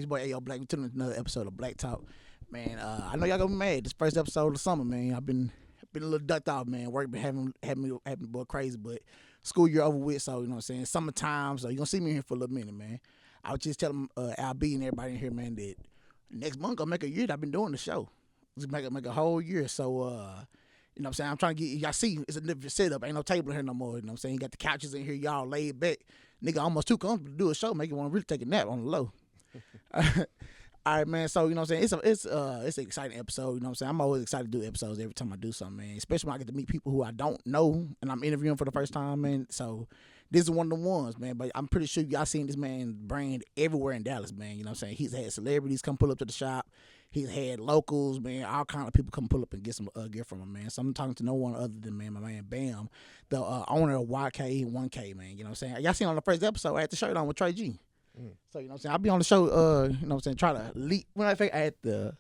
boy Ayo Black. We tuned in another episode of Black Talk. Man, I know y'all gonna be mad. This first episode of the summer, man. I've been a little ducked off, man. Work been having me boy crazy, but school year over with, so you know what I'm saying. Summertime, so you gonna see me here for a little minute, man. I was just telling Al B and everybody in here, man, that next month gonna make a year that I've been doing the show. Just make a whole year. So you know what I'm saying? I'm trying to get y'all see it's a different setup. Ain't no table in here no more. You know what I'm saying? You got the couches in here, y'all laid back. Nigga almost too comfortable to do a show, make you want to really take a nap on the low. All right, man. So you know what I'm saying? It's an exciting episode. You know what I'm saying? I'm always excited to do episodes every time I do something, man. Especially when I get to meet people who I don't know and I'm interviewing for the first time, man. So this is one of the ones, man. But I'm pretty sure y'all seen this man brand everywhere in Dallas, man. You know what I'm saying? He's had celebrities come pull up to the shop. He's had locals, man, all kind of people come pull up and get some gear from him, man. So I'm talking to no one other than, man, my man Bam, the owner of YK1K, man. You know what I'm saying? Y'all seen on the first episode, I had the shirt on with Trey G. So, you know what I'm saying? I'll be on the show, you know what I'm saying, try to lead. When I think I had the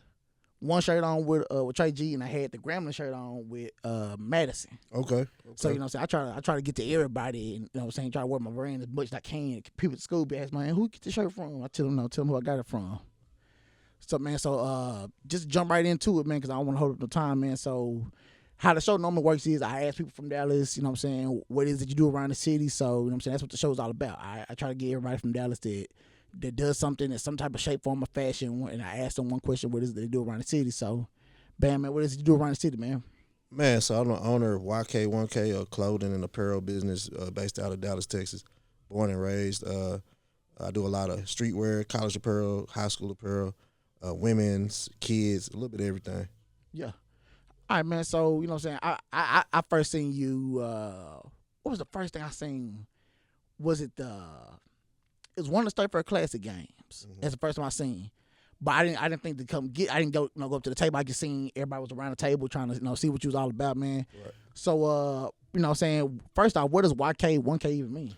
one shirt on with Trey G, and I had the Grambling shirt on with Madison. Okay. So, you know what I'm saying? I try to get to everybody, and, you know what I'm saying, try to wear my brand as much as I can. People at school be asking, man, who you get the shirt from? I tell them, no, tell them who I got it from. So, man, just jump right into it, man, because I don't want to hold up the time, man. So, how the show normally works is I ask people from Dallas, you know what I'm saying, what it is that you do around the city. So, you know what I'm saying, that's what the show's all about. I try to get everybody from Dallas that does something in some type of shape, form, or fashion, and I ask them one question, what is it they do around the city? So, Bam, man, what is it you do around the city, man? Man, so I'm the owner of YK1K, a clothing and apparel business based out of Dallas, Texas. Born and raised. I do a lot of streetwear, college apparel, high school apparel, women's, kids, a little bit of everything. Yeah. All right, man. So, you know what I'm saying? I first seen you, what was the first thing I seen? Was it it was one of the State Fair Classic games. Mm-hmm. That's the first time I seen. But I didn't think to come get, I didn't go up to the table. I just seen everybody was around the table trying to, you know, see what you was all about, man. Right. So, you know what I'm saying? First off, what does YK1K even mean?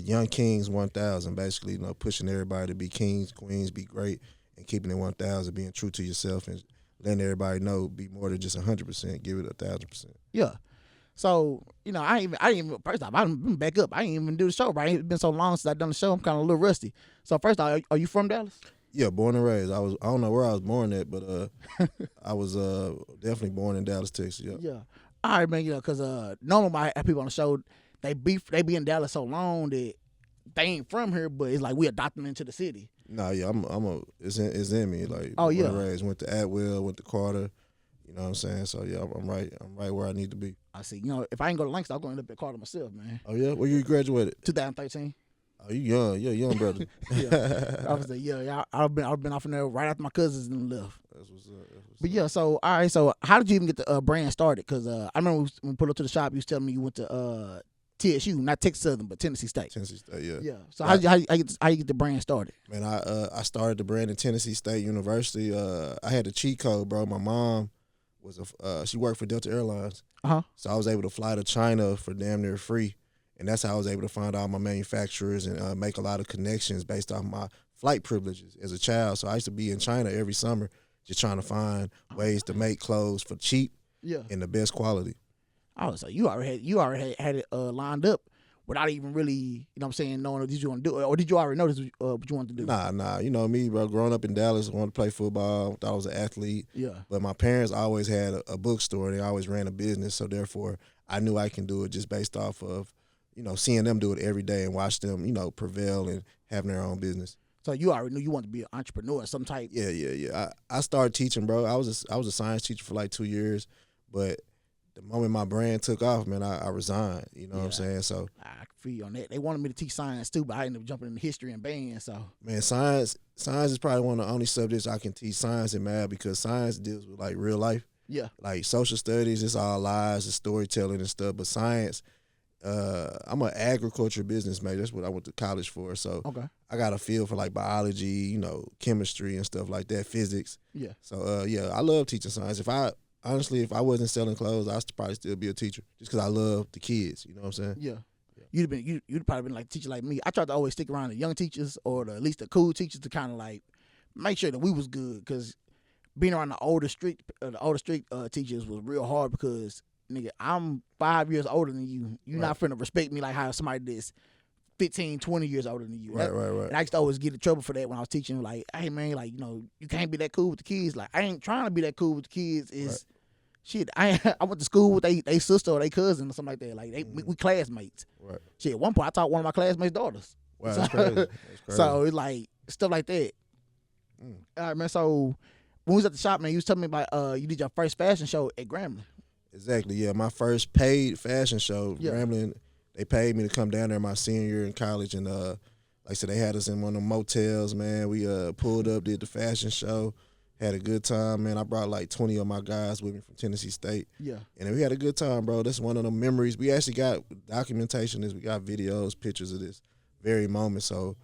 Young Kings 1000, basically, you know, pushing everybody to be kings, queens, be great, and keeping it 1000, being true to yourself and letting everybody know, be more than just 100%, give it 1000%. Yeah. So, you know, I didn't even, first off, I didn't back up. I didn't even do the show, right? It's been so long since I've done the show, I'm kind of a little rusty. So, first off, are you from Dallas? Yeah, born and raised. I don't know where I was born at, but I was definitely born in Dallas, Texas. Yeah. Yeah. All right, man, you know, because normally I have people on the show, they be in Dallas so long that they ain't from here, but it's like we adopt them into the city. Nah, yeah, it's in me. Like, oh yeah, born and raised, went to Atwell, went to Carter. You know what I'm saying? So yeah, I'm right where I need to be. I see. You know, if I ain't go to Langston, I'm going to end up at Carter myself, man. Oh yeah, where you graduated? 2013. Oh, you young, young brother. Yeah, I was like, yeah, I've been off in there right after my cousins and left. That's what's up. But yeah, so all right, so how did you even get the brand started? Because I remember when we pulled up to the shop, you was telling me you went to TSU, not Texas Southern, but Tennessee State. Tennessee State, yeah. Yeah. So how you get the brand started? Man, I started the brand in Tennessee State University. I had a cheat code, bro. My mom was she worked for Delta Airlines. So I was able to fly to China for damn near free. And that's how I was able to find all my manufacturers and make a lot of connections based off my flight privileges as a child. So I used to be in China every summer just trying to find ways to make clothes for cheap and the best quality. Oh, so you already had it lined up without even really, you know what I'm saying, knowing what you want to do, or did you already know this what you wanted to do? Nah. You know me, bro. Growing up in Dallas, I wanted to play football. Thought I was an athlete. Yeah. But my parents always had a bookstore. They always ran a business, so therefore I knew I can do it just based off of, you know, seeing them do it every day and watch them, you know, prevail and having their own business. So you already knew you wanted to be an entrepreneur of some type. Yeah. I started teaching, bro. I was a science teacher for like 2 years, but the moment my brand took off, man, I resigned. You know what I'm saying? So I feel you on that. They wanted me to teach science too, but I ended up jumping into history and band. So man, science is probably one of the only subjects I can teach, science and math, because science deals with like real life. Yeah. Like social studies, it's all lies, it's storytelling and stuff. But science, I'm an agriculture business major. That's what I went to college for. So I got a feel for like biology, you know, chemistry and stuff like that, physics. Yeah. So I love teaching science. If I wasn't selling clothes, I'd probably still be a teacher just because I love the kids. You know what I'm saying? Yeah. You'd probably been like a teacher like me. I tried to always stick around the young teachers or at least the cool teachers to kind of like make sure that we was good, because being around the older street teachers was real hard because, nigga, I'm 5 years older than you. You're not finna respect me like how somebody that's 15, 20 years older than you. Right. And I used to always get in trouble for that when I was teaching. Like, hey man, like, you know, you can't be that cool with the kids. Like, I ain't trying to be that cool with the kids. Shit. I went to school with they sister or they cousin or something like that. Like we classmates. Right. Shit. At one point, I taught one of my classmates' daughters. Wow, that's crazy. That's crazy. So it's like stuff like that. All right, man. So when we was at the shop, man, you was telling me about you did your first fashion show at Grambling. Exactly. Yeah, my first paid fashion show. Yeah. Grambling, they paid me to come down there my senior year in college, and like I said, they had us in one of the motels. Man, we pulled up, did the fashion show, had a good time. Man, I brought like 20 of my guys with me from Tennessee State. Yeah. And we had a good time, bro. That's one of the memories. We actually got documentation. We got videos, pictures of this very moment. So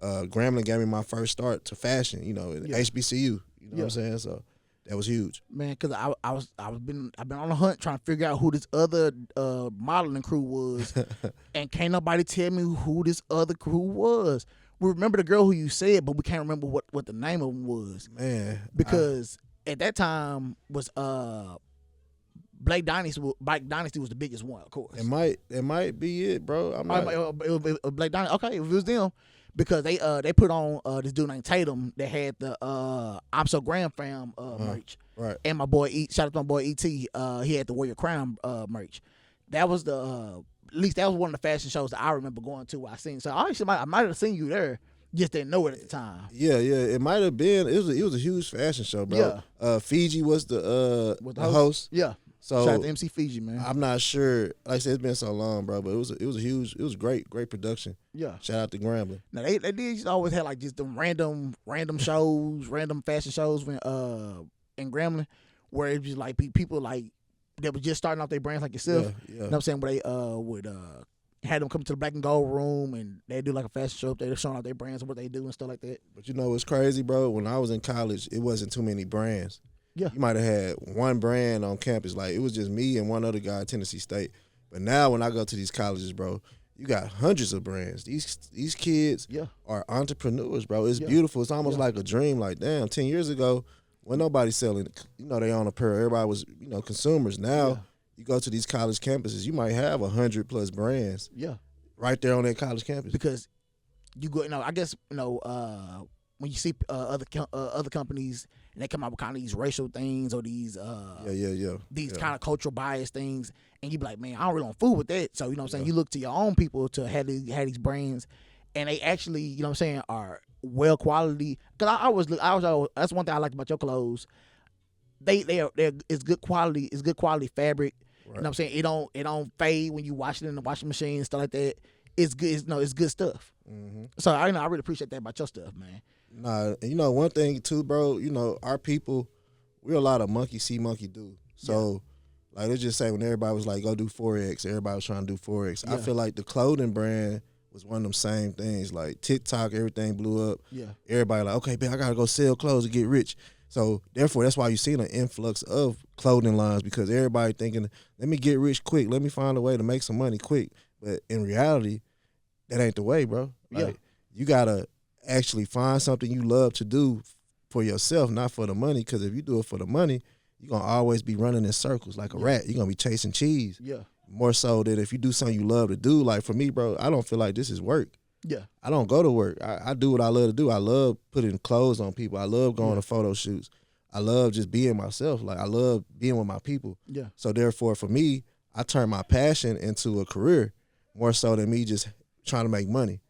Grambling gave me my first start to fashion. You know, HBCU. You know what I'm saying? So that was huge, man. Because I've been on a hunt trying to figure out who this other modeling crew was, and can't nobody tell me who this other crew was. We remember the girl who you said, but we can't remember what the name of them was. Man, because at that time was Black Dynasty was the biggest one, of course. It might be it, bro. I'm not. It was Black Dynasty. Okay, if it was them. Because they put on this dude named Tatum that had the I'm So Graham fam merch. Right. And my boy shout out to my boy E.T. He had the Wear Your Crown merch. That was at least that was one of the fashion shows that I remember going to. I seen. So I might have seen you there, just didn't know it at the time. Yeah. It might have been. It was a huge fashion show, bro. Yeah. Fiji was the host. Yeah. So shout out to MC Fiji, man. I'm not sure. Like I said, it's been so long, bro. But it was great production. Yeah. Shout out to Grambling. Now they did always have like just them random shows, random fashion shows when in Grambling, where it was like people like that was just starting off their brands like yourself. Yeah. You know what I'm saying? Where they would had them come to the Black and Gold room and they do like a fashion show up there, showing off their brands and what they do and stuff like that. But you know what's crazy, bro? When I was in college, it wasn't too many brands. Yeah. You might have had one brand on campus. Like, it was just me and one other guy at Tennessee State. But now when I go to these colleges, bro, you got hundreds of brands. These kids are entrepreneurs, bro. It's beautiful. It's almost like a dream. Like, damn, 10 years ago, when nobody selling, they own apparel. Everybody was, consumers. Now you go to these college campuses, you might have 100+ brands. Yeah. Right there on that college campus. Because you go, I guess, when you see other companies and they come out with kind of these racial things or these these kind of cultural bias things, and you be like, man, I don't really want food with that. So you know what I'm saying, you look to your own people to have these brands, and they actually, you know what I'm saying, are well quality. Because I was that's one thing I like about your clothes. They're it's good quality. It's good quality fabric. Right. You know what I'm saying? It don't fade when you wash it in the washing machine and stuff like that. It's good. It's good stuff. Mm-hmm. So I really appreciate that about your stuff, man. Nah, and one thing too, bro, our people, we're a lot of monkey see, monkey do. So, like, let's just say when everybody was like, go do Forex, everybody was trying to do Forex. I feel like the clothing brand was one of them same things. Like, TikTok, everything blew up. Yeah. Everybody like, okay, man, I got to go sell clothes to get rich. So, therefore, that's why you see an influx of clothing lines, because everybody thinking, let me get rich quick. Let me find a way to make some money quick. But in reality, that ain't the way, bro. Like, you got to actually find something you love to do for yourself, not for the money. Because if you do it for the money, you're going to always be running in circles like a rat. You're going to be chasing cheese. Yeah. More so than if you do something you love to do. Like, for me, bro, I don't feel like this is work. Yeah. I don't go to work. I do what I love to do. I love putting clothes on people. I love going to photo shoots. I love just being myself. Like, I love being with my people. Yeah. So, therefore, for me, I turn my passion into a career more so than me just trying to make money.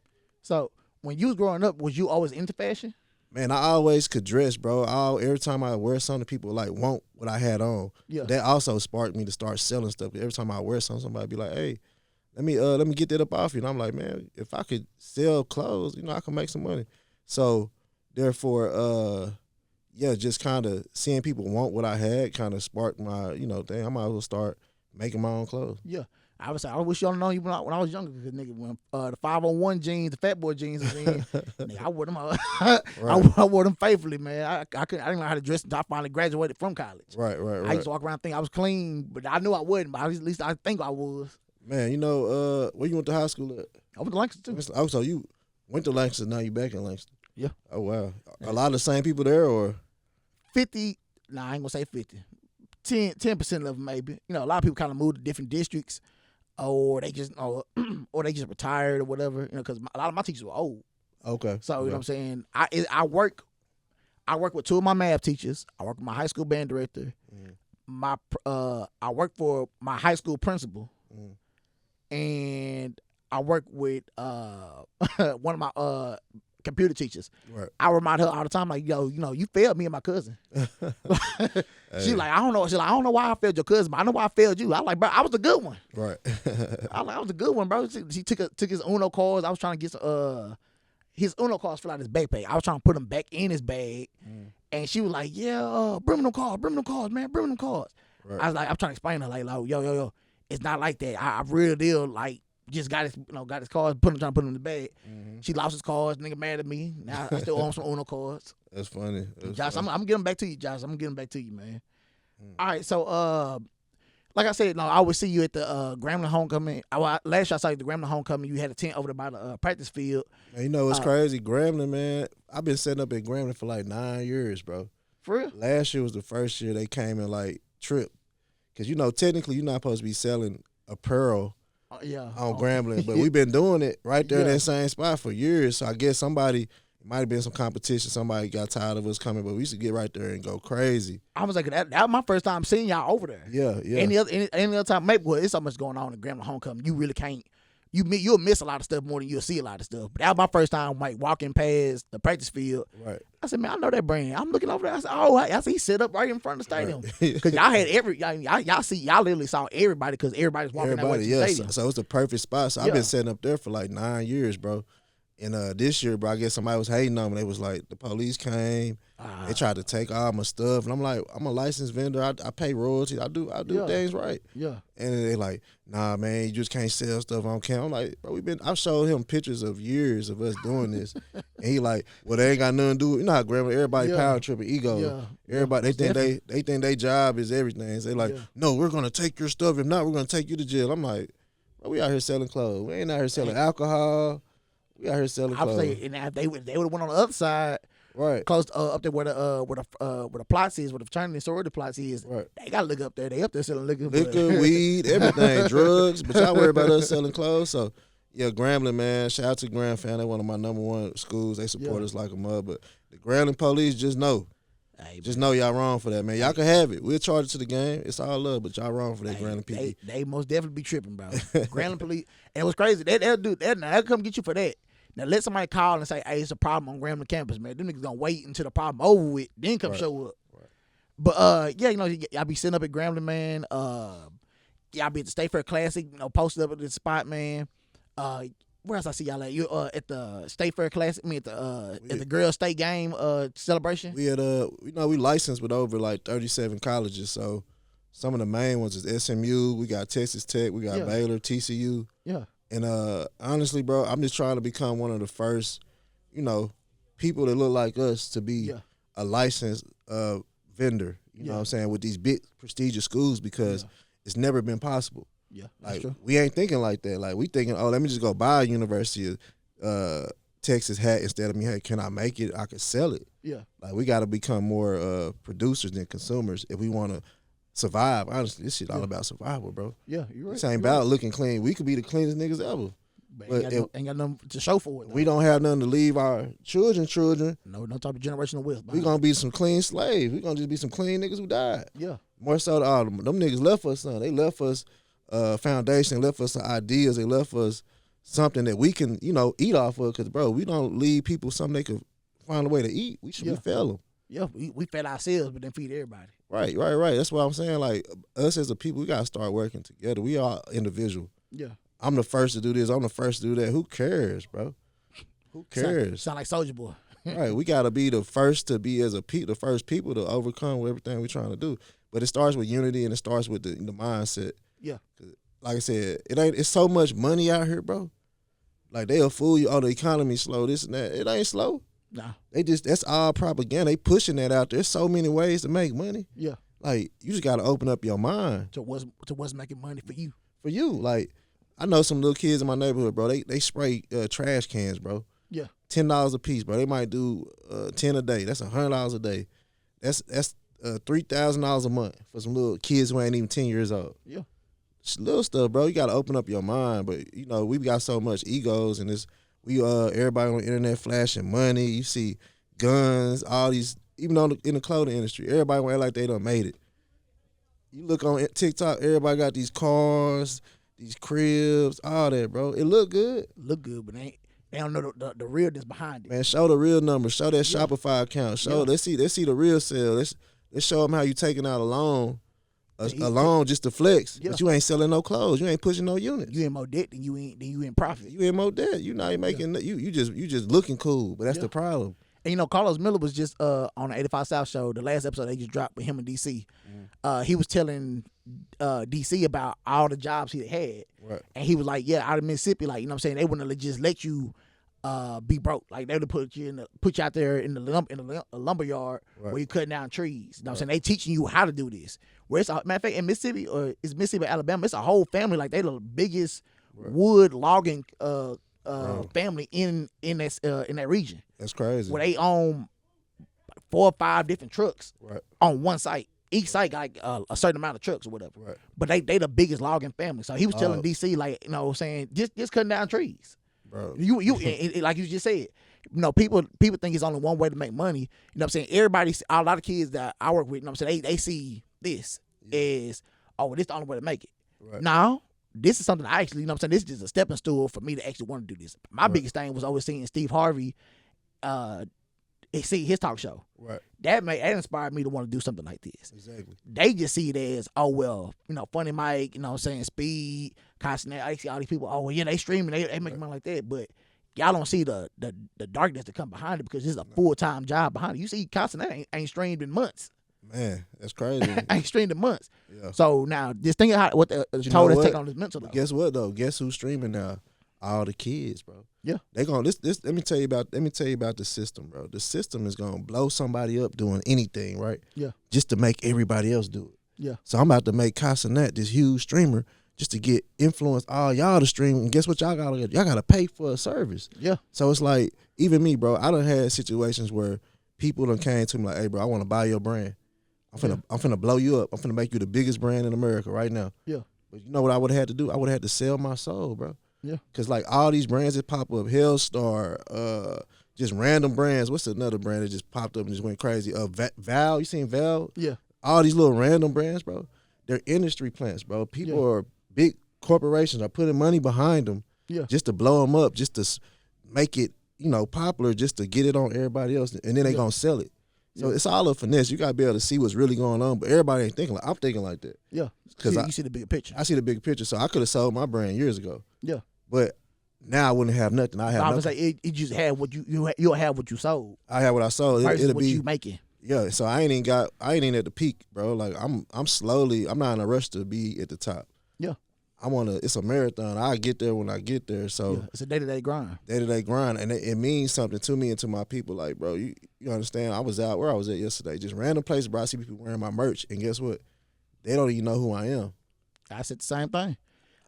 So, when you was growing up, was you always into fashion? Man, I always could dress, bro. Every time I wear something, people like want what I had on. Yeah. That also sparked me to start selling stuff. Every time I wear something, somebody be like, "Hey, let me get that up off you." And I'm like, man, if I could sell clothes, I can make some money. So therefore, just kind of seeing people want what I had kind of sparked my, thing. I might as well start making my own clothes. Yeah. I wish y'all known you when I was younger, because nigga, when the 501 jeans, the fat boy jeans was in, nigga, I wore them. Right. I wore them faithfully, man. I didn't know how to dress until I finally graduated from college. Right. I used to walk around thinking I was clean, but I knew I wasn't. But at least I think I was. Man, where you went to high school at? I went to Langston too. Oh, so you went to Langston, now you back in Langston? Yeah. Oh wow, a lot of the same people there, or 50? Nah, I ain't gonna say 50. 10% of them maybe. A lot of people kind of moved to different districts. or they just or they just retired or whatever. You know, because a lot of my teachers were old. Okay. So you know what I'm saying. I work with two of my math teachers. I work with my high school band director. I work for my high school principal, and I work with one of my computer teachers. Right. I remind her all the time, like, yo, you know, you failed me and my cousin. She like, I don't know. She like, I don't know why I failed your cousin, but I know why I failed you. I like, bro, I was the good one. Right. I was the good one, bro. She took his Uno cards. I was trying to get his Uno cards fell out his backpack. I was trying to put them back in his bag, and she was like, yeah, bring them cards, man, bring them cards. Right. I was like, I'm trying to explain to her, like, yo, it's not like that. I really deal like. Just got his cards, trying to put them in the bag. She lost his cards. Nigga mad at me. Now I still own some Uno cards. That's funny. Josh, I'm getting back to you, Josh. I'm getting back to you, man. All right, so like I said, I always see you at the Grambling homecoming. Last year I saw you at the Grambling homecoming. You had a tent over there by the practice field. Man, you know what's crazy? Grambling, man. I've been setting up at Grambling for like 9 years, bro. For real? Last year was the first year they came and like tripped, because technically you're not supposed to be selling apparel. On Grambling, but we've been doing it right there in that same spot for years. So I guess it might have been some competition. Somebody got tired of us coming, but we used to get right there and go crazy. I was like, that was my first time seeing y'all over there. Yeah. Any other time, maybe it's so much going on at Grambling homecoming. You really can't. You'll miss a lot of stuff more than you'll see a lot of stuff. But that was my first time, like, walking past the practice field. Right. I said, man, I know that brand. I'm looking over there. I said, I see he set up right in front of the stadium. Because y'all had y'all literally saw everybody because everybody's walking that way to the stadium. So it's the perfect spot. So I've been setting up there for like 9 years, bro. And this year, bro, I guess somebody was hating on me. They was like, the police came. They tried to take all my stuff. And I'm like, I'm a licensed vendor. I pay royalties. I do things right. Yeah. And they like, nah, man, you just can't sell stuff on camera. I'm like, bro, I've showed him pictures of years of us doing this. And he like, well, they ain't got nothing to do with, you know how Grandma, everybody power tripping ego. Yeah. Everybody, they think they job is everything. So they like, no, we're going to take your stuff. If not, we're going to take you to jail. I'm like, bro, we out here selling clothes. We ain't out here selling alcohol. We out here selling clothes. I was saying, and they would have went on the other side, right, close up there where the plots is, where the fraternity and sorority plots is. Right. They gotta look up there. They up there selling liquor, weed, everything, drugs. But y'all worry about us selling clothes. So yeah, Grambling, man. Shout out to Graham fan. They one of my number one schools. They support us like a mud. But the Grambling police just know. Just know y'all wrong for that, man. Y'all can have it. We'll charge it to the game. It's all love, but y'all wrong for that, Grambling PD. They most definitely be tripping, bro. Grambling police. And it was crazy. They'll do that. They'll come get you for that. Now let somebody call and say, hey, it's a problem on Grambling campus, man. Them niggas gonna wait until the problem over with, then come show up. Right. But y'all be sitting up at Grambling, man. Y'all be at the State Fair Classic, posted up at the spot, man. Where else I see y'all at? You at the State Fair Classic? I mean, at the girls' state game celebration. We had we licensed with over like 37 colleges. So some of the main ones is SMU. We got Texas Tech. We got Baylor, TCU. Yeah. And honestly, bro, I'm just trying to become one of the first, people that look like us to be a licensed vendor. You know what I'm saying, with these big prestigious schools, because it's never been possible. Yeah, like we ain't thinking like that. Like we thinking, let me just go buy a University of Texas hat instead of me. Hey, can I make it? I could sell it. Yeah, like we got to become more producers than consumers if we want to survive. Honestly, this shit all about survival, bro. Yeah, you're right. This ain't about looking clean. We could be the cleanest niggas ever. But ain't got nothing to show for it. We don't have nothing to leave our children. No type of generational wealth. We gonna be some clean slaves. We gonna just be some clean niggas who died. Yeah. More so, them niggas left us something. They left us foundation, left us some ideas, they left us something that we can, eat off of. Because, bro, we don't leave people something they can find a way to eat. We should feed them. Yeah, we fed ourselves, but then feed everybody. Right. That's what I'm saying. Like, us as a people, we got to start working together. We are individual. Yeah. I'm the first to do this. I'm the first to do that. Who cares, bro? Who cares? Sound like Soulja Boy. Right. We got to be the first to be the first people to overcome everything we're trying to do. But it starts with unity, and it starts with the mindset. Yeah. Like I said, it's so much money out here, bro. Like, they'll fool you, the economy's slow, this and that. It ain't slow. Nah. That's all propaganda. They pushing that out there. There's so many ways to make money. Yeah. Like, you just gotta open up your mind. To what's making money for you. For you. Like, I know some little kids in my neighborhood, bro. They spray trash cans, bro. Yeah. $10 a piece, bro. They might do 10 a day. That's $100 a day. That's $3,000 a month for some little kids who ain't even 10 years old. Yeah. little stuff, bro. You gotta open up your mind. But you know, we've got so much egos, and everybody on the internet flashing money. You see guns, all these, even in the clothing industry, everybody want to act like they done made it. You look on TikTok, everybody got these cars, these cribs, all that, bro. It look good. Look good, but they don't know the realness behind it. Man, show the real numbers. Show that Shopify account. Let's see the real sale. Let's show them how you taking out a loan just to flex. But you ain't selling no clothes. You ain't pushing no units. You in more debt than you in profit. You in more debt. You not making you just looking cool, but that's the problem. And you know, Carlos Miller was just on the 85 South show, the last episode they just dropped with him and DC. He was telling DC about all the jobs he had. Right. And he was like, yeah, out of Mississippi, like, you know what I'm saying, they wouldn't just let you be broke. Like, they would put you out there in the lumber yard where you're cutting down trees. You know what I'm saying? They teaching you how to do this. Where it's, matter of fact, in Mississippi, or it's Mississippi, Alabama, it's a whole family. Like, they the biggest wood logging family in that region. That's crazy. Where they own 4 or 5 different trucks on one site. Each site got like a certain amount of trucks or whatever. Right. But they the biggest logging family. So he was telling DC, like, you know what I'm saying, just cutting down trees. Bro. You like you just said, you know, people think it's only one way to make money. You know what I'm saying? A lot of kids that I work with, you know what I'm saying, they see this as, oh, this the only way to make it. Right. Now, this is something I actually, you know what I'm saying, this is just a stepping stool for me to actually want to do this. My biggest thing was always seeing Steve Harvey see his talk show. Right. That inspired me to want to do something like this. Exactly. They just see it as, oh, well, you know, Funny Mike, you know what I'm saying, Speed, Constant. I see all these people, oh, well, yeah, they streaming, they make money like that. But y'all don't see the darkness that come behind it, because this is a full-time job behind it. You see Constant ain't streamed in months. Man, that's crazy. ain't streamed in months. Yeah. So now, just think of what the toll that's taking on this mental. Guess what, though? Guess who's streaming now? All the kids, bro. Yeah. They gonna this let me tell you about the system, bro. The system is gonna blow somebody up doing anything, right? Yeah. Just to make everybody else do it. Yeah. So I'm about to make Casanet this huge streamer just to get influence all y'all to stream. And guess what y'all gotta pay for a service. Yeah. So it's like, even me, bro, I done had situations where people done came to me like, hey bro, I wanna buy your brand. I'm finna blow you up. I'm finna make you the biggest brand in America right now. Yeah. But you know what I would have had to do? I would have had to sell my soul, bro. Yeah. Cause like all these brands that pop up, Hellstar, just random brands. What's another brand that just popped up and just went crazy? Val, you seen Val? Yeah. All these little random brands, bro. They're industry plants, bro. People are big corporations are putting money behind them, just to blow them up, just to make it, you know, popular, just to get it on everybody else, and then they gonna sell it. So it's all a finesse. You gotta be able to see what's really going on, but everybody ain't thinking like I'm thinking like that. Yeah. Because you see the bigger picture. I see the bigger picture. So I could have sold my brand years ago. Yeah. But now I wouldn't have nothing. I have. I was like, it just had what you'll have what you sold. I have what I sold. It'll what you making. Yeah. So I ain't even at the peak, bro. Like I'm slowly. I'm not in a rush to be at the top. Yeah. It's a marathon. I get there when I get there. So it's a day-to-day grind. Day-to-day grind, and it means something to me and to my people. Like, bro, you understand? I was out where I was at yesterday, just random places, bro. I see people wearing my merch, and guess what? They don't even know who I am. I said the same thing.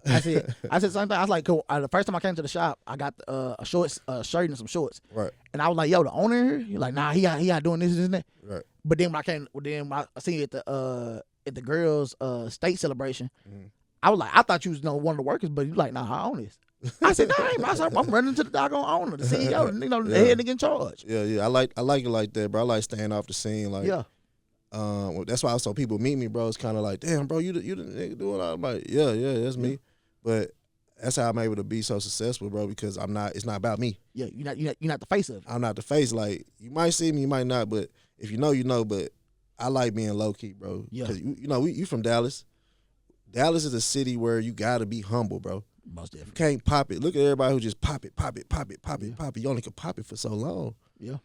I said the same thing. I was like, cool. The first time I came to the shop, I got a shirt and some shorts. Right. And I was like, yo, the owner here? You're like, nah, he got doing this and that. Right. But then when I seen it at the girls' state celebration, I was like, I thought you was one of the workers, but you like, nah, I own this. I said, nah, I'm running to the doggone owner, the CEO, the head nigga in charge. Yeah. I like it like that, bro. I like staying off the scene, like. Yeah. That's why so people meet me, bro. It's kind of like, damn, bro, you the nigga doing all. I'm like, yeah, that's me. But that's how I'm able to be so successful, bro, because it's not about me. Yeah, you're not the face of it. I'm not the face. Like, you might see me, you might not, but if you know, you know. But I like being low key, bro. Yeah. Cause you from Dallas. Dallas is a city where you gotta be humble, bro. Most definitely. You can't pop it. Look at everybody who just pop it. You only can pop it for so long. Yeah.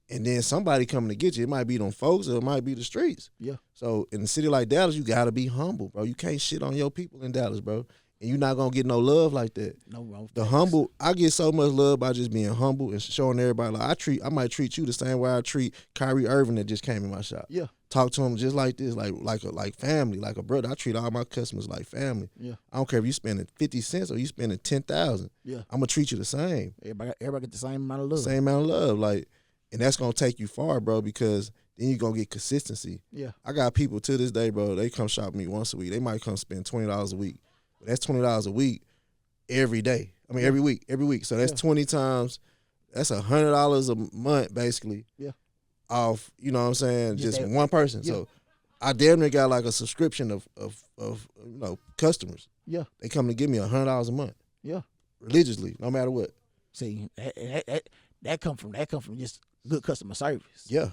And then somebody coming to get you. It might be them folks or it might be the streets. Yeah. So in a city like Dallas, you gotta be humble, bro. You can't shit on your people in Dallas, bro. And you're not gonna get no love like that. No wrong. The humble, I get so much love by just being humble and showing everybody. Like I might treat you the same way I treat Kyrie Irving that just came in my shop. Yeah. Talk to him just like this, like family, like a brother. I treat all my customers like family. Yeah. I don't care if you spending 50 cents or you spending 10,000. Yeah. I'm gonna treat you the same. Everybody get the same amount of love. Same amount of love, like. And that's gonna take you far, bro, because then you're gonna get consistency. Yeah. I got people to this day, bro, they come shop with me once a week. They might come spend $20 a week. But that's $20 a week every day. I mean, every week. So that's 20 times. That's $100 a month, basically. Yeah. Off, you know what I'm saying? Just one person. Yeah. So I damn near got like a subscription of customers. Yeah. They come to give me $100 a month. Yeah. Religiously, no matter what. See, that come from just good customer service. Yeah.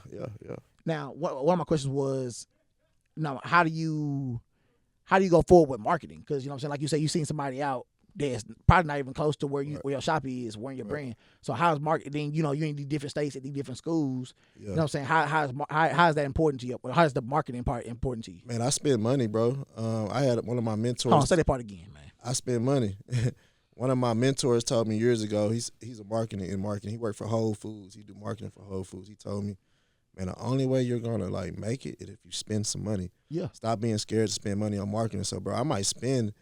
Now, one of my questions was, now how do you go forward with marketing? Because you know what I'm saying, like you say, you seen somebody out that's probably not even close to where where your shop is, wearing your brand. So how's marketing? You know, you're in these different states at these different schools. You know what I'm saying? How is that important to you? How is the marketing part important to you? Man, I spend money, bro. I had one of my mentors. Hold on, say that part again, man. I spend money. One of my mentors told me years ago, he's a marketing. He worked for Whole Foods. He do marketing for Whole Foods. He told me, man, the only way you're gonna like make it is if you spend some money. Yeah. Stop being scared to spend money on marketing. So, bro, I might spend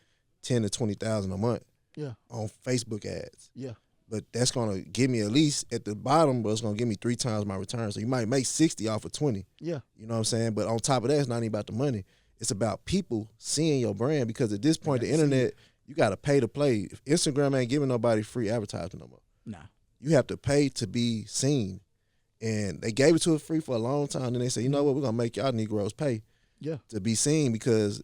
$10,000 to $20,000 a month. Yeah. On Facebook ads. Yeah. But that's gonna give me at least at the bottom, but it's gonna give me 3 times my return. So you might make 60 off of 20. Yeah. You know what I'm saying? But on top of that, it's not even about the money. It's about people seeing your brand, because at this point, the internet, you gotta pay to play. If Instagram ain't giving nobody free advertising no more. Nah. You have to pay to be seen. And they gave it to us free for a long time. Then they said, you know what, we're gonna make y'all Negroes pay to be seen, because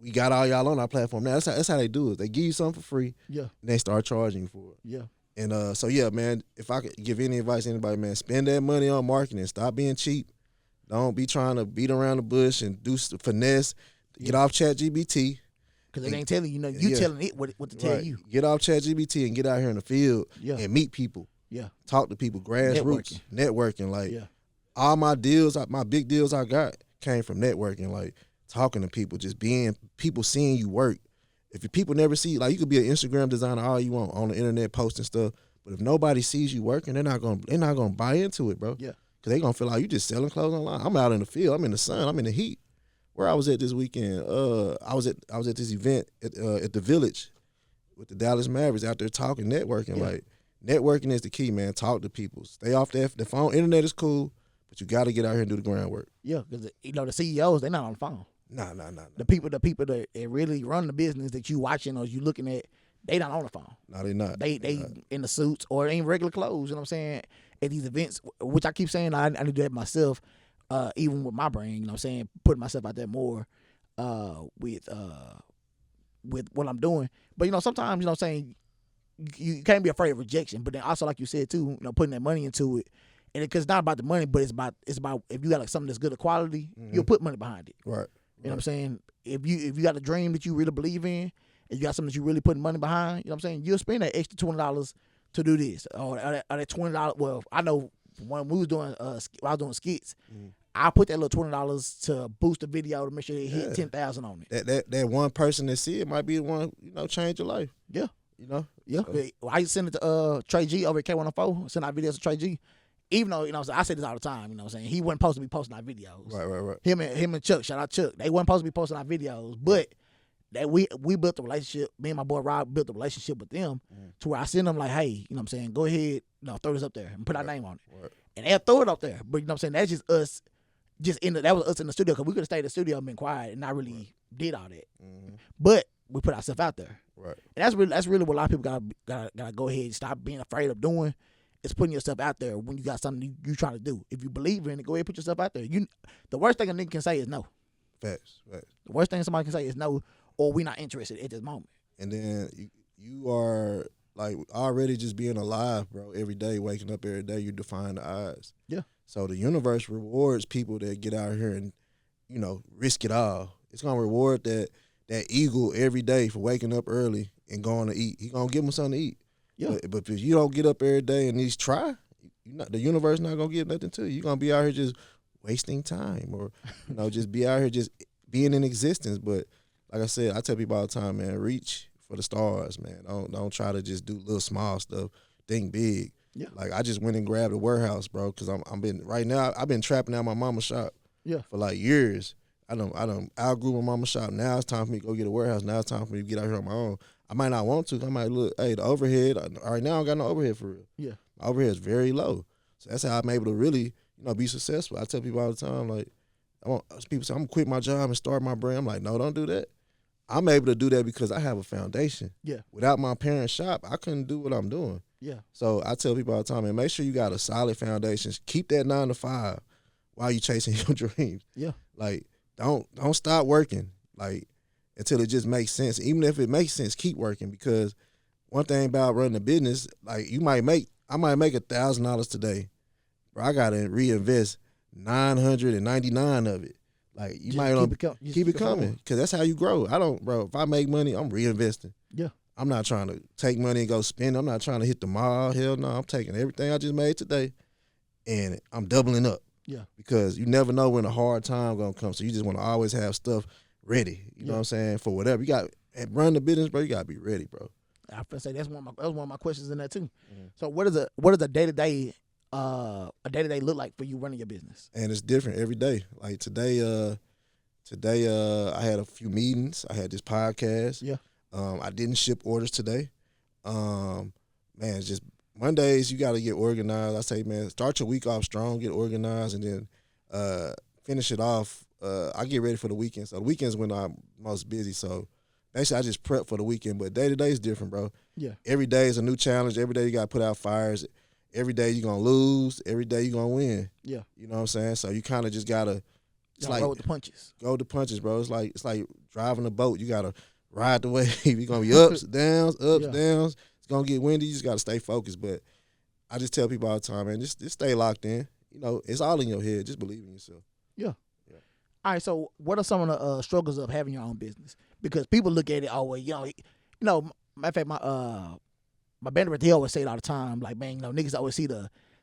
we got all y'all on our platform now. That's how they do it. They give you something for free, and they start charging you for it. Yeah. And so yeah, man, if I could give any advice to anybody, man, spend that money on marketing. Stop being cheap. Don't be trying to beat around the bush and do finesse. Get off ChatGPT. Because it ain't telling you, you telling it what to tell you. Get off ChatGPT and get out here in the field and meet people. Yeah. Talk to people, grassroots, networking. Like all my deals, my big deals I got came from networking. Like talking to people, just being people seeing you work. If people never see, like you could be an Instagram designer all you want on the internet posting stuff, but if nobody sees you working, they're not gonna buy into it, bro. Yeah. Cause they gonna feel like you just selling clothes online. I'm out in the field, I'm in the sun, I'm in the heat. Where I was at this weekend, I was at this event at the Village with the Dallas Mavericks, out there talking, networking. Like networking is the key, man. Talk to people. Stay off the phone. Internet is cool, but you got to get out here and do the groundwork. Yeah, because the CEOs, they're not on the phone. Nah. The people that really run the business that you watching or you looking at, they not on the phone. No, they not. They in the suits or in regular clothes. You know what I'm saying? At these events, which I keep saying I need to do that myself. Even with my brand, you know what I'm saying, putting myself out there more with what I'm doing. But, you know, sometimes, you know what I'm saying, you can't be afraid of rejection. But then also, like you said, too, you know, putting that money into it. And because it's not about the money, but it's about if you got like something that's good quality, you'll put money behind it. Right. You know what I'm saying? If you got a dream that you really believe in, and you got something that you really putting money behind, you know what I'm saying, you'll spend that extra $20 to do this. Or that $20, well, I know when we was doing skits, I put that little $20 to boost the video to make sure it hit 10,000 on it. That one person that see it might be the one, you know, change your life. Yeah. You know? Yeah. So. I used to send it to Trey G over at YK1K, send out videos to Trey G. Even though, you know, I say this all the time, you know what I'm saying, he wasn't supposed to be posting our videos. Right. Him and Chuck, shout out Chuck, they wasn't supposed to be posting our videos, but that we built a relationship. Me and my boy Rob built a relationship with them to where I send them like, hey, you know what I'm saying, go ahead, you know, throw this up there and put our name on it. Right. And they'll throw it up there. But you know what I'm saying, that's just us, that was us in the studio, because we could have stayed in the studio and been quiet and not really did all that. But we put ourselves out there. Right. And that's really what a lot of people gotta go ahead and stop being afraid of doing. It's putting yourself out there when you got something you trying to do. If you believe in it, go ahead and put yourself out there. The worst thing a nigga can say is no. Facts. The worst thing somebody can say is no, or we not interested at this moment. And then you are like already just being alive, bro. Every day, waking up every day, you define the odds. Yeah. So the universe rewards people that get out here and, you know, risk it all. It's gonna reward that eagle every day for waking up early and going to eat. He gonna give them something to eat. Yeah. But if you don't get up every day and at least try, the universe not gonna give nothing to you. You're gonna be out here just wasting time, or you know, just be out here just being in existence. But like I said, I tell people all the time, man, reach for the stars, man. Don't try to just do little small stuff. Think big. Yeah. Like I just went and grabbed a warehouse, bro, because I've been trapping out my mama's shop. Yeah. For like years. I don't outgrew my mama's shop. Now it's time for me to go get a warehouse. Now it's time for me to get out here on my own. I might not want to. I might look, hey, the overhead, right now I don't got no overhead for real. Yeah. My overhead is very low. So that's how I'm able to really, you know, be successful. I tell people all the time, like, people say, I'm going to quit my job and start my brand. I'm like, no, don't do that. I'm able to do that because I have a foundation. Yeah. Without my parents' shop, I couldn't do what I'm doing. Yeah. So I tell people all the time, man, make sure you got a solid foundation. Keep that 9 to 5 while you chasing your dreams. Yeah. Like, don't stop working, like, until it just makes sense. Even if it makes sense, keep working, because one thing about running a business, like, I might make $1,000 today, bro. I gotta reinvest 999 of it. Like, you might keep it coming, because that's how you grow. Bro, if I make money, I'm reinvesting. Yeah. I'm not trying to take money and go spend. I'm not trying to hit the mall. Hell no, I'm taking everything I just made today and I'm doubling up. Yeah. Because you never know when a hard time gonna come. So you just want to always have stuff ready. You know what I'm saying? For whatever. You got run the business, bro, you gotta be ready, bro. I was gonna say that was one of my questions in that too. Mm-hmm. So what does a day-to-day look like for you running your business? And it's different every day. Like today I had a few meetings. I had this podcast. Yeah. I didn't ship orders today. Man, it's just Mondays you got to get organized. I say, man, start your week off strong, get organized, and then finish it off. I get ready for the weekend. So the weekend's when I'm most busy. So basically I just prep for the weekend. But day to day is different, bro. Yeah. Every day is a new challenge. Every day you got to put out fires. Every day you're going to lose. Every day you're going to win. Yeah. You know what I'm saying? So you kind of just got to go with the punches. Go with the punches, bro. It's like driving a boat. You got to ride the wave. You're going to be ups, downs. It's going to get windy. You just got to stay focused. But I just tell people all the time, man, just stay locked in. You know, it's all in your head. Just believe in yourself. Yeah. All right, so what are some of the struggles of having your own business? Because people look at it, matter of fact, my band, they always say it all the time, like, man, niggas always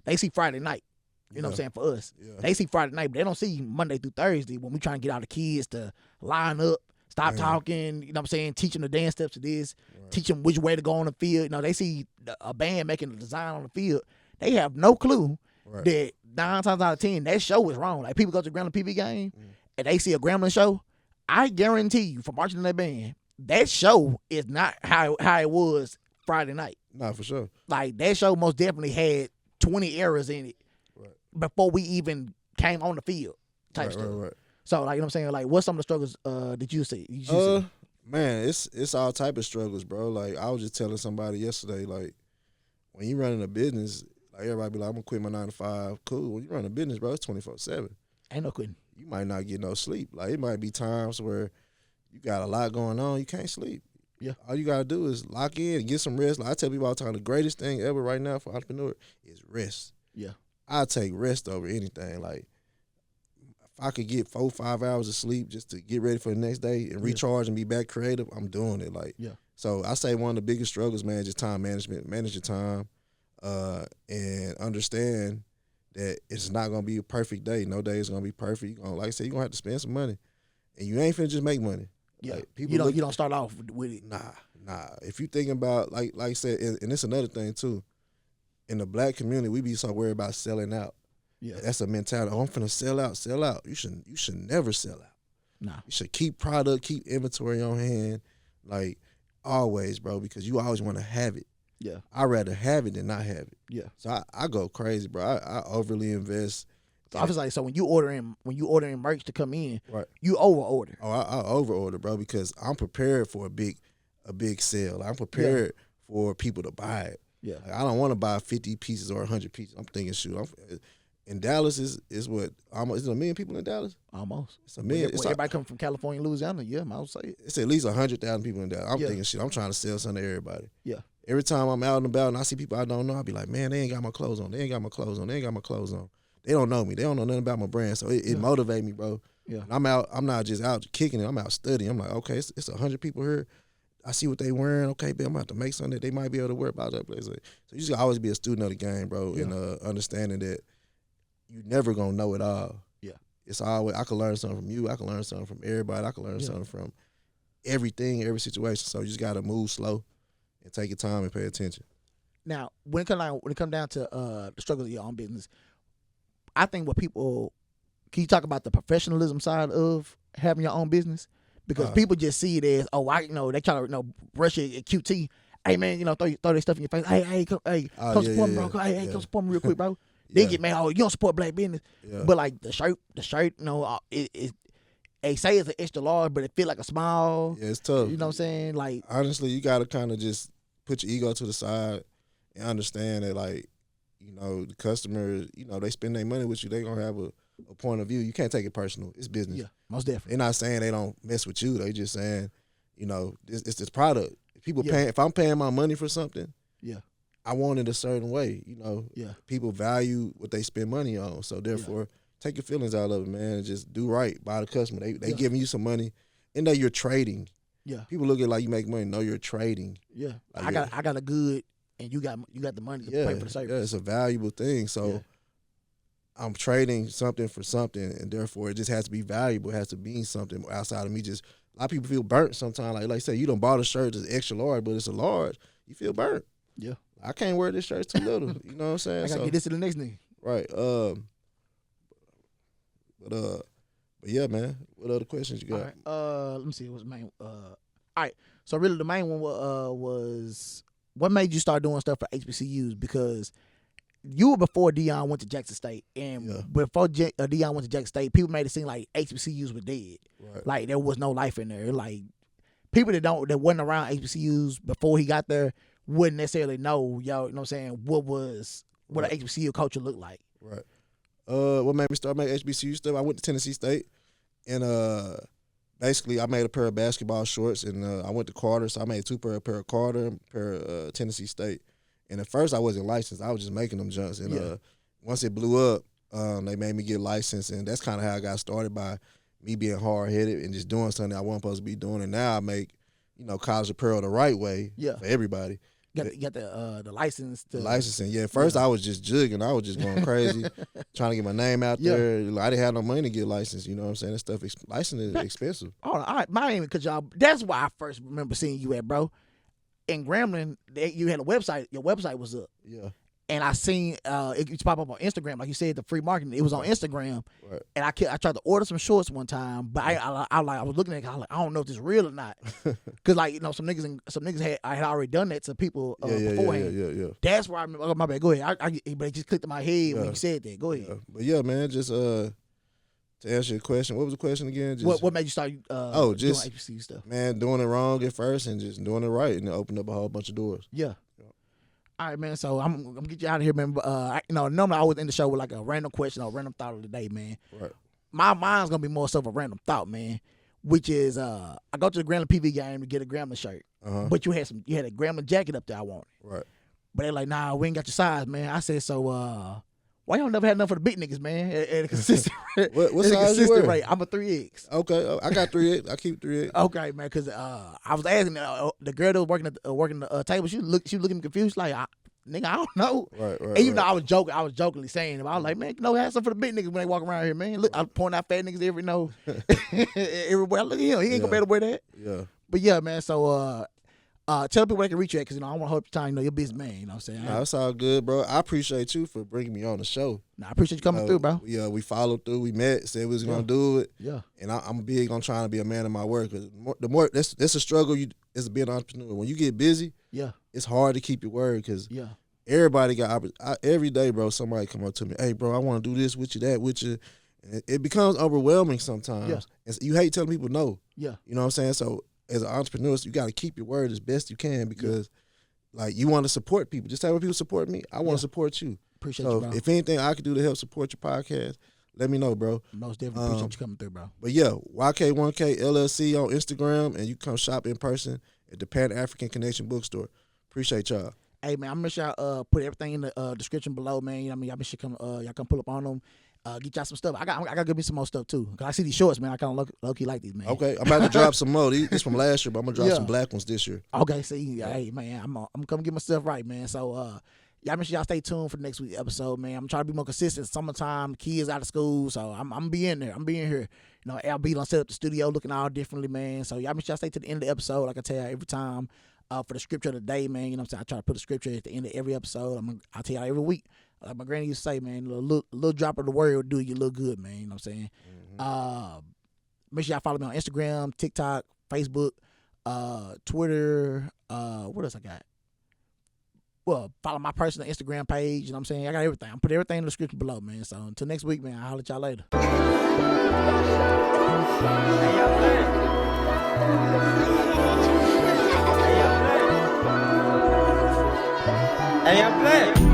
they see Friday night. You know what I'm saying? For us, they see Friday night, but they don't see Monday through Thursday when we trying to get all the kids to line up, stop talking, you know what I'm saying? Teach them the dance steps of this, teach them which way to go on the field. You know, they see a band making a design on the field. They have no clue that 9 times out of 10, that show is wrong. Like, people go to the Grambling PB game and they see a Grambling show. I guarantee you, from watching that band, that show is not how it was Friday night. Nah, for sure. Like, that show most definitely had 20 errors in it before we even came on the field type stuff. Right. So, like, you know what I'm saying? Like, what's some of the struggles that you see? Man, it's all type of struggles, bro. Like, I was just telling somebody yesterday, like, when you running a business, like, everybody be like, I'm going to quit my 9 to 5. Cool. When you run a business, bro, it's 24/7. Ain't no quitting. You might not get no sleep. Like, it might be times where you got a lot going on, you can't sleep. Yeah. All you got to do is lock in and get some rest. Like, I tell people all the time, the greatest thing ever right now for entrepreneur is rest. Yeah. I take rest over anything. Like, if I could get 4-5 hours of sleep just to get ready for the next day and recharge and be back creative, I'm doing it. Like, so I say one of the biggest struggles, man, is just time management. Manage your time, and understand that it's not gonna be a perfect day. No day is gonna be perfect. Like I said, you're gonna have to spend some money, and you ain't finna just make money. Yeah, like, you don't start off with it. Nah. If you thinking about like I said, and it's another thing too. In the black community, we be so worried about selling out. Yeah, that's a mentality. Oh, I'm finna sell out. You should never sell out. Nah, you should keep product, keep inventory on hand, like always, bro, because you always want to have it. Yeah, I'd rather have it than not have it. Yeah, so I go crazy, bro. I overly invest. So I was like, so when you ordering merch to come in, you over order. Oh, I over order, bro, because I'm prepared for a big sale. I'm prepared for people to buy it. Yeah, like, I don't want to buy 50 pieces or 100 pieces. I'm thinking, shoot, in Dallas is what almost is it 1 million people in Dallas? Almost. It's 1 million. Everybody come from California, Louisiana. Yeah, I would say it's at least 100,000 people in Dallas. I'm thinking, shit, I'm trying to sell something to everybody. Yeah. Every time I'm out and about and I see people I don't know, I be like, man, they ain't got my clothes on. They ain't got my clothes on. They don't know me. They don't know nothing about my brand. So it motivates me, bro. Yeah. And I'm out. I'm not just out kicking it. I'm out studying. I'm like, okay, it's 100 people here. I see what they wearing. Okay, man, I'm about to make something that they might be able to wear about that place. So you just always be a student of the game, bro, and understanding that you never gonna know it all. Yeah. It's always I can learn something from you. I can learn something from everybody. I can learn something from everything, every situation. So you just gotta move slow and take your time and pay attention. Now, when it come down to the struggles of your own business, I think can you talk about the professionalism side of having your own business? Because people just see it as, they try to brush it at QT. Hey man, throw their stuff in your face. Hey, come support me, bro. Hey, come support me real quick, bro. They get mad. Oh, you don't support black business. Yeah. But like the shirt, they say it's an extra large, but it feel like a small. Yeah, it's tough. You know what I'm saying? Like, honestly, you gotta kind of just put your ego to the side and understand that, like, the customer, they spend their money with you. They gonna have a point of view. You can't take it personal. It's business. Yeah, most definitely. They're not saying they don't mess with you. They just saying, it's this product. If I'm paying my money for something, I want it a certain way. People value what they spend money on. So therefore, take your feelings out of it, man, and just do right by the customer. They giving you some money, and that you're trading. Yeah. People look at it like you make money. No, you're trading. Yeah. Like, I got a good, and you got the money to pay for the service. Yeah, it's a valuable thing. So I'm trading something for something, and therefore it just has to be valuable. It has to mean something outside of me. Just a lot of people feel burnt sometimes. Like I say, you done bought a shirt that's extra large, but it's a large. You feel burnt. Yeah. I can't wear this shirt. It's too little. You know what I'm saying? I gotta get this to the next nigga. Right. But yeah, man. What other questions you got? All right. Let me see. What's the main? All right. So really, the main one was what made you start doing stuff for HBCUs? Because you were before Dion went to Jackson State, and before Dion went to Jackson State, people made it seem like HBCUs were dead. Right. Like there was no life in there. Like people that wasn't around HBCUs before he got there wouldn't necessarily know, you know what I'm saying, what an HBCU culture looked like. Right. What made me start making HBCU stuff? I went to Tennessee State, and basically I made a pair of basketball shorts, and I went to Carter, so I made a pair of Carter, and a pair of Tennessee State. And at first I wasn't licensed. I was just making them junks. And once it blew up, they made me get licensed, and that's kind of how I got started, by me being hard-headed and just doing something I wasn't supposed to be doing. And now I make, college apparel the right way for everybody. You got the license. The licensing, yeah. First, I was just jugging. I was just going crazy, trying to get my name out there. I didn't have no money to get licensed. You know what I'm saying? That stuff, licensing is expensive. All right, because y'all. That's why I first remember seeing you at, bro. In Grambling, you had a website. Your website was up. Yeah. And I seen it pop up on Instagram, like you said, the free marketing. It was on Instagram, and I tried to order some shorts one time, but I was looking at it, I don't know if this is real or not, because some niggas I had already done that to people beforehand. Yeah. That's why I remember. Oh, my bad. Go ahead. But it just clicked in my head when you said that. Go ahead. Yeah. But yeah, man, just to answer your question, what was the question again? Just, what made you start doing HBCU stuff? Man, doing it wrong at first and just doing it right, and it opened up a whole bunch of doors. Yeah. All right, man. So I'm gonna get you out of here, man. Normally I always end the show with like a random question or a random thought of the day, man. Right. My mind's gonna be more so of a random thought, man. Which is, I go to the Grambling PV game to get a Grambling shirt, but you had a Grambling jacket up there I wanted. Right. But they're like, nah, we ain't got your size, man. I said, so why y'all never had enough for the big niggas, man? At a consistent rate. What size you wear? Rate. I'm a 3X. Okay, I got 3X. I keep 3X. Okay, man, because I was asking the girl that was working the table. She was looking confused, like, nigga, I don't know. Right. And even though I was jokingly saying it, I was like, man, have something for the big niggas when they walk around here, man. Look, I'm pointing out fat niggas everywhere. Look at him. He ain't gonna be able to wear that. Yeah. But yeah, man. So tell people where they can reach you at, because I don't want to hold up your time. You're a busy man. You know what I'm saying? Nah, that's all good, bro. I appreciate you for bringing me on the show. Nah, I appreciate you coming through, bro. Yeah, we followed through. We met, said we was gonna do it. Yeah. And I'm big on trying to be a man of my word, because that's a struggle as being an entrepreneur. When you get busy, it's hard to keep your word, because everybody got every day, bro. Somebody come up to me, hey, bro, I want to do this with you, that with you. And it becomes overwhelming sometimes. Yeah. And you hate telling people no. Yeah. You know what I'm saying? So as an entrepreneur, you got to keep your word as best you can, because like, you want to support people. Just like when people support me, I want to support you. Appreciate you, bro. If anything I can do to help support your podcast, let me know, bro. Most definitely appreciate you coming through, bro. But yeah, YK1K LLC on Instagram, and you come shop in person at the Pan African Connection Bookstore. Appreciate y'all. Hey, man, I'm going to make sure y'all put everything in the description below, man. You know what I mean? Y'all make sure y'all come pull up on them. Get y'all some stuff. I got to give me some more stuff, too. Because I see these shorts, man. I kind of low-key like these, man. Okay. I'm about to drop some more. This from last year, but I'm going to drop some black ones this year. Okay. See, hey, man, I'm going to come get my stuff right, man. So, y'all make sure y'all stay tuned for the next week's episode, man. I'm trying to be more consistent. Summertime, kids out of school, so I'm being there. I'm being here. You know, LB done set up the studio looking all differently, man. So, y'all make sure y'all stay to the end of the episode, like I tell y'all every time. For the scripture of the day, man, you know what I'm saying? I try to put a scripture at the end of every episode. I'll tell y'all every week. Like my granny used to say, man, a little drop of the word will do you look good, man. You know what I'm saying? Mm-hmm. Make sure y'all follow me on Instagram, TikTok, Facebook, Twitter. What else I got? follow my personal Instagram page. You know what I'm saying? I got everything. I'm put everything in the description below, man. So until next week, man, I'll holler at y'all later. Hey, I'm black.